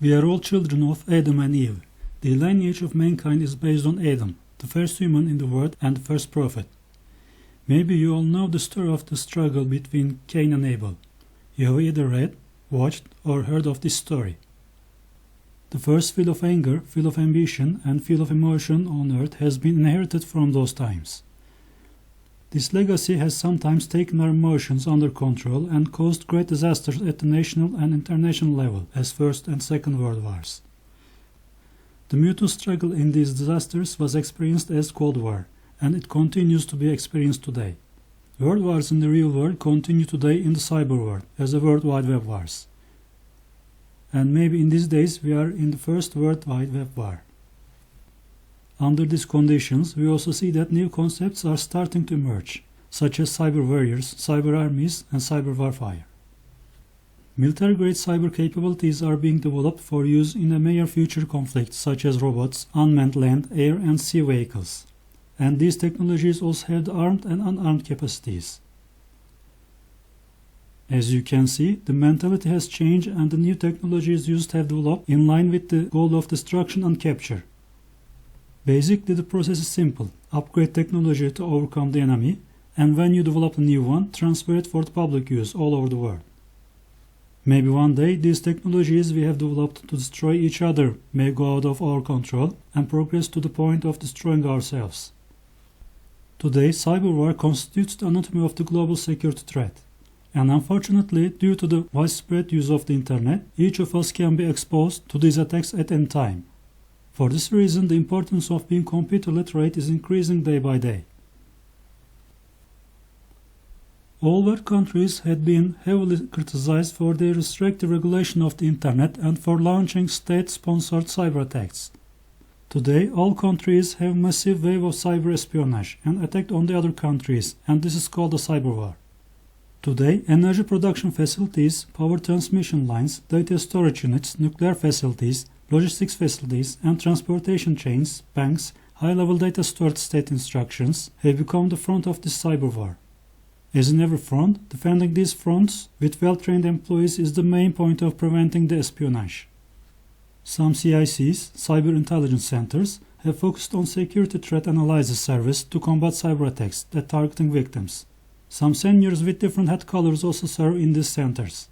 We are all children of Adam and Eve. The lineage of mankind is based on Adam, the first human in the world and the first prophet. Maybe you all know the story of the struggle between Cain and Abel. You have either read, watched, or heard of this story. The first feel of anger, feel of ambition, and feel of emotion on earth has been inherited from those times. This legacy has sometimes taken our emotions under control and caused great disasters at the national and international level, as First and Second World Wars. The mutual struggle in these disasters was experienced as Cold War, and it continues to be experienced today. World wars in the real world continue today in the cyber world, as the World Wide Web wars. And maybe in these days we are in the first World Wide Web war. Under these conditions, we also see that new concepts are starting to emerge, such as cyber warriors, cyber armies, and cyber warfare. Military-grade cyber capabilities are being developed for use in a near future conflicts, such as robots, unmanned land, air, and sea vehicles. And these technologies also have the armed and unarmed capacities. As you can see, the mentality has changed and the new technologies used have developed in line with the goal of destruction and capture. Basically, the process is simple. Upgrade technology to overcome the enemy, and when you develop a new one, transfer it for the public use all over the world. Maybe one day these technologies we have developed to destroy each other may go out of our control and progress to the point of destroying ourselves. Today, cyberwar constitutes the anatomy of the global security threat. And unfortunately, due to the widespread use of the internet, each of us can be exposed to these attacks at any time. For this reason, the importance of being computer literate is increasing day by day. All world countries had been heavily criticized for their restrictive regulation of the internet and for launching state-sponsored cyber attacks. Today, all countries have massive wave of cyber espionage and attacked on the other countries, and this is called a cyber war. Today, energy production facilities, power transmission lines, data storage units, nuclear facilities, logistics facilities, and transportation chains, banks, high-level data stored state instructions have become the front of this cyber war. As in every front, defending these fronts with well-trained employees is the main point of preventing the espionage. Some CICs, cyber intelligence centers, have focused on security threat analysis service to combat cyber attacks that targeting victims. Some seniors with different head colors also serve in these centers.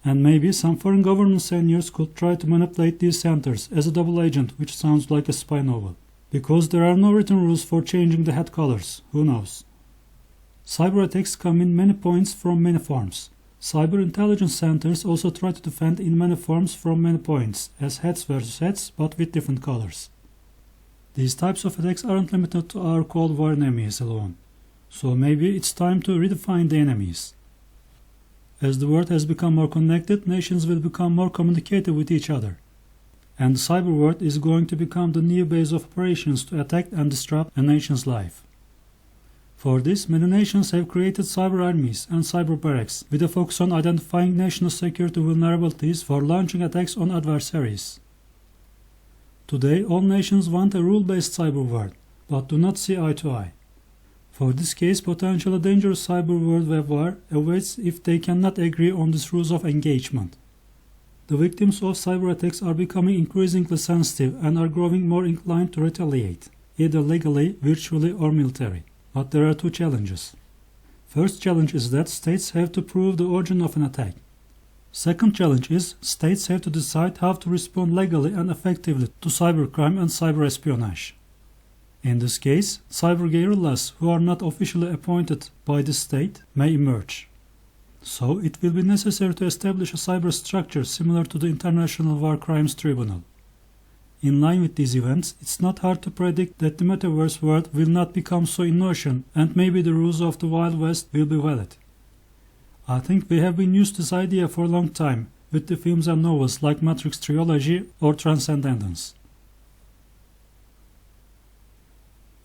And maybe some foreign government seniors could try to manipulate these centers as a double agent, which sounds like a spy novel. Because there are no written rules for changing the head colors, who knows? Cyber attacks come in many points from many forms. Cyber intelligence centers also try to defend in many forms from many points, as heads versus heads, but with different colors. These types of attacks aren't limited to our Cold War enemies alone. So maybe it's time to redefine the enemies. As the world has become more connected, nations will become more communicative with each other. And the cyber world is going to become the new base of operations to attack and disrupt a nation's life. For this, many nations have created cyber armies and cyber barracks with a focus on identifying national security vulnerabilities for launching attacks on adversaries. Today, all nations want a rule-based cyber world, but do not see eye to eye. For this case, potentially dangerous cyber world web war awaits if they cannot agree on these rules of engagement. The victims of cyber attacks are becoming increasingly sensitive and are growing more inclined to retaliate, either legally, virtually, or military. But there are two challenges. First challenge is that states have to prove the origin of an attack. Second challenge is states have to decide how to respond legally and effectively to cybercrime and cyber espionage. In this case, cyber guerrillas who are not officially appointed by the state may emerge. So it will be necessary to establish a cyber structure similar to the International War Crimes Tribunal. In line with these events, it's not hard to predict that the metaverse world will not become so innocent and maybe the rules of the Wild West will be valid. I think we have been used to this idea for a long time with the films and novels like Matrix Trilogy or Transcendence.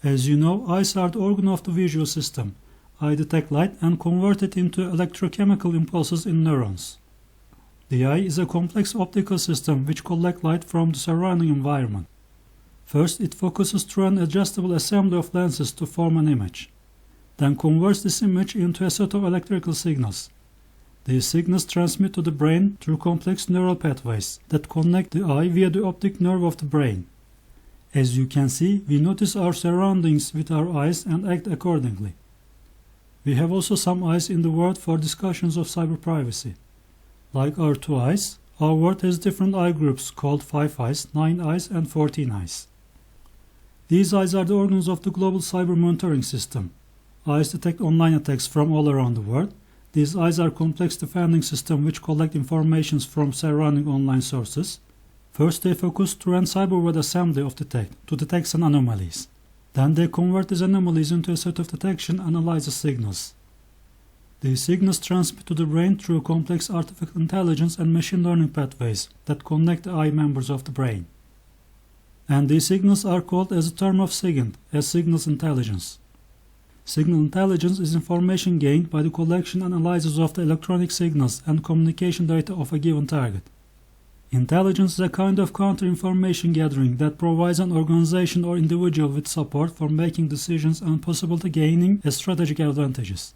As you know, eyes are the organ of the visual system. Eye detect light and convert it into electrochemical impulses in neurons. The eye is a complex optical system which collects light from the surrounding environment. First, it focuses through an adjustable assembly of lenses to form an image, then converts this image into a set of electrical signals. These signals transmit to the brain through complex neural pathways that connect the eye via the optic nerve of the brain. As you can see, we notice our surroundings with our eyes and act accordingly. We have also some eyes in the world for discussions of cyber privacy. Like our 2 eyes, our world has different eye groups called 5 eyes, 9 eyes, and 14 eyes. These eyes are the organs of the global cyber monitoring system. Eyes detect online attacks from all around the world. These eyes are complex defending systems which collect information from surrounding online sources. First, they focus to run cyberwar assembly of to detect some anomalies. Then they convert these anomalies into a set of detection analysis signals. These signals transmit to the brain through complex artificial intelligence and machine learning pathways that connect the eye members of the brain. And these signals are called as a term of SIGINT, as signals intelligence. Signal intelligence is information gained by the collection and analysis of the electronic signals and communication data of a given target. Intelligence is a kind of counter-information gathering that provides an organization or individual with support for making decisions and possibility gaining strategic advantages.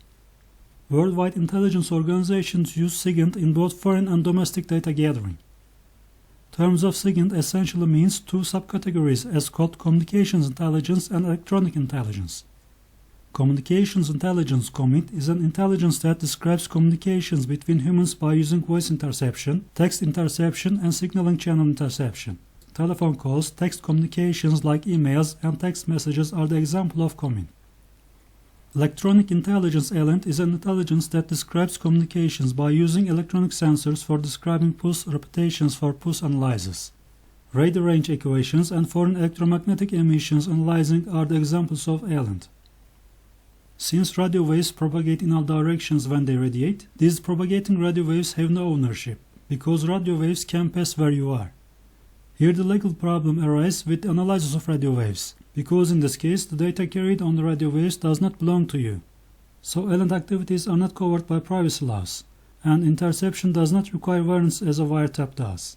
Worldwide intelligence organizations use SIGINT in both foreign and domestic data gathering. Terms of SIGINT essentially means 2 subcategories as called communications intelligence and electronic intelligence. Communications intelligence (COMINT) is an intelligence that describes communications between humans by using voice interception, text interception, and signaling channel interception. Telephone calls, text communications like emails, and text messages are the example of COMINT. Electronic intelligence (ELINT) is an intelligence that describes communications by using electronic sensors for describing pulse repetitions for pulse analysis. Radio range equations and foreign electromagnetic emissions analyzing are the examples of ELINT. Since radio waves propagate in all directions when they radiate, these propagating radio waves have no ownership, because radio waves can pass where you are. Here the legal problem arises with the analysis of radio waves, because in this case the data carried on the radio waves does not belong to you. So ELINT activities are not covered by privacy laws, and interception does not require warrants as a wiretap does.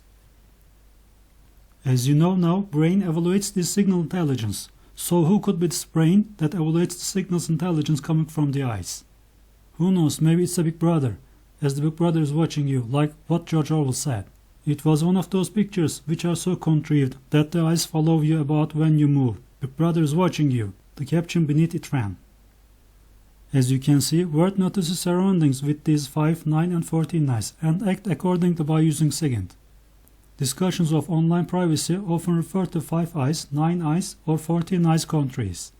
As you know now, brain evaluates this signal intelligence. So who could be this brain that evaluates the signals intelligence coming from the eyes? Who knows, maybe it's a big brother, as the big brother is watching you, like what George Orwell said. It was one of those pictures which are so contrived that the eyes follow you about when you move. Big brother is watching you. The caption beneath it ran. As you can see, world notices surroundings with these 5, 9 and 14 eyes and act accordingly by using SIGINT. Discussions of online privacy often refer to 5 eyes, 9 eyes, or 14 eyes countries.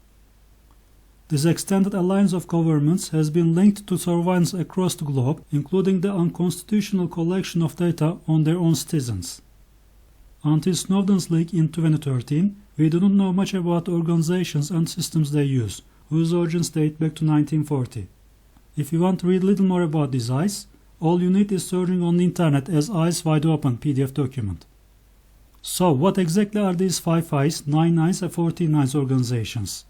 This extended alliance of governments has been linked to surveillance across the globe, including the unconstitutional collection of data on their own citizens. Until Snowden's leak in 2013, we do not know much about the organizations and systems they use, whose origins date back to 1940. If you want to read a little more about these eyes, all you need is searching on the internet as Eyes Wide Open PDF document. So, what exactly are these 5 eyes, 9 eyes and 14 eyes organizations?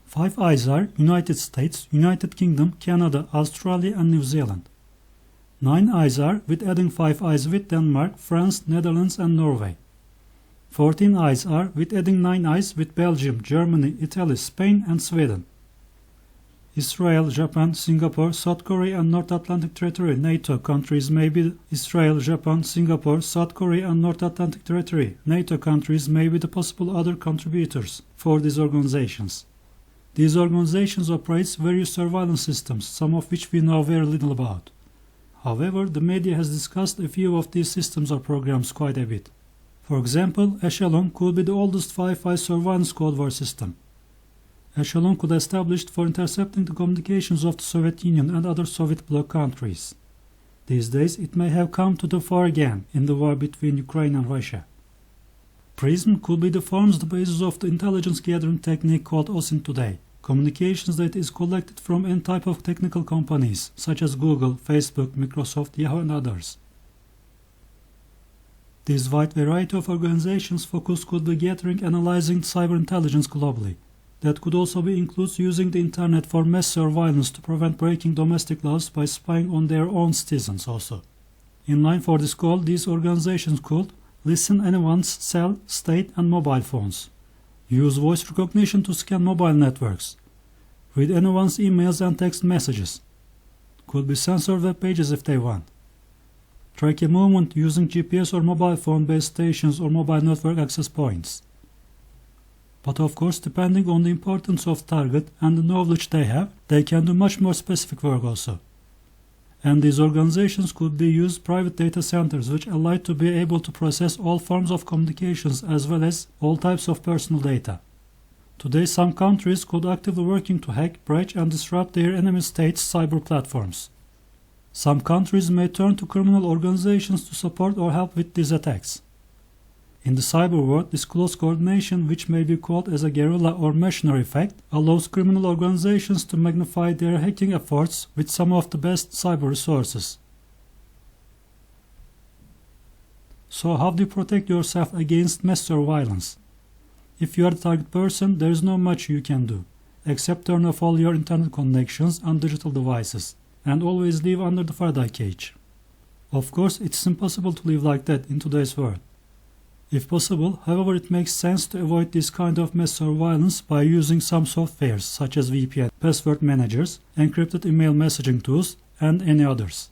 5 eyes are United States, United Kingdom, Canada, Australia and New Zealand. 9 eyes are with adding 5 eyes with Denmark, France, Netherlands and Norway. 14 eyes are with adding 9 eyes with Belgium, Germany, Italy, Spain and Sweden. Israel, Japan, Singapore, South Korea and North Atlantic Territory NATO countries may be Israel, Japan, Singapore, South Korea and North Atlantic Territory NATO countries may be the possible other contributors for these organizations. These organizations operate various surveillance systems, some of which we know very little about. However, the media has discussed a few of these systems or programs quite a bit. For example, Echelon could be the oldest 5-eye surveillance code war system. Echelon could be established for intercepting the communications of the Soviet Union and other Soviet bloc countries. These days, it may have come to the fore again in the war between Ukraine and Russia. PRISM could be the forms the basis of the intelligence gathering technique called OSINT today. Communications data is collected from any type of technical companies, such as Google, Facebook, Microsoft, Yahoo and others. This wide variety of organizations' focus could be gathering and analyzing cyber intelligence globally. That could also be includes using the internet for mass surveillance to prevent breaking domestic laws by spying on their own citizens also. In line for this goal, these organizations could listen anyone's cell, state and mobile phones, use voice recognition to scan mobile networks, read anyone's emails and text messages, could be censor web pages if they want, track a movement using GPS or mobile phone-based stations or mobile network access points. But of course, depending on the importance of target and the knowledge they have, they can do much more specific work also. And these organizations could use private data centers which allow to be able to process all forms of communications as well as all types of personal data. Today, some countries could actively working to hack, breach and disrupt their enemy states' cyber platforms. Some countries may turn to criminal organizations to support or help with these attacks. In the cyber world, this close coordination, which may be called as a guerrilla or mercenary effect, allows criminal organizations to magnify their hacking efforts with some of the best cyber resources. So how do you protect yourself against mass surveillance? If you are the target person, there is not much you can do, except turn off all your internet connections and digital devices, and always live under the Faraday cage. Of course, it's impossible to live like that in today's world. If possible, however, it makes sense to avoid this kind of mass surveillance by using some softwares such as VPN, password managers, encrypted email messaging tools, and any others.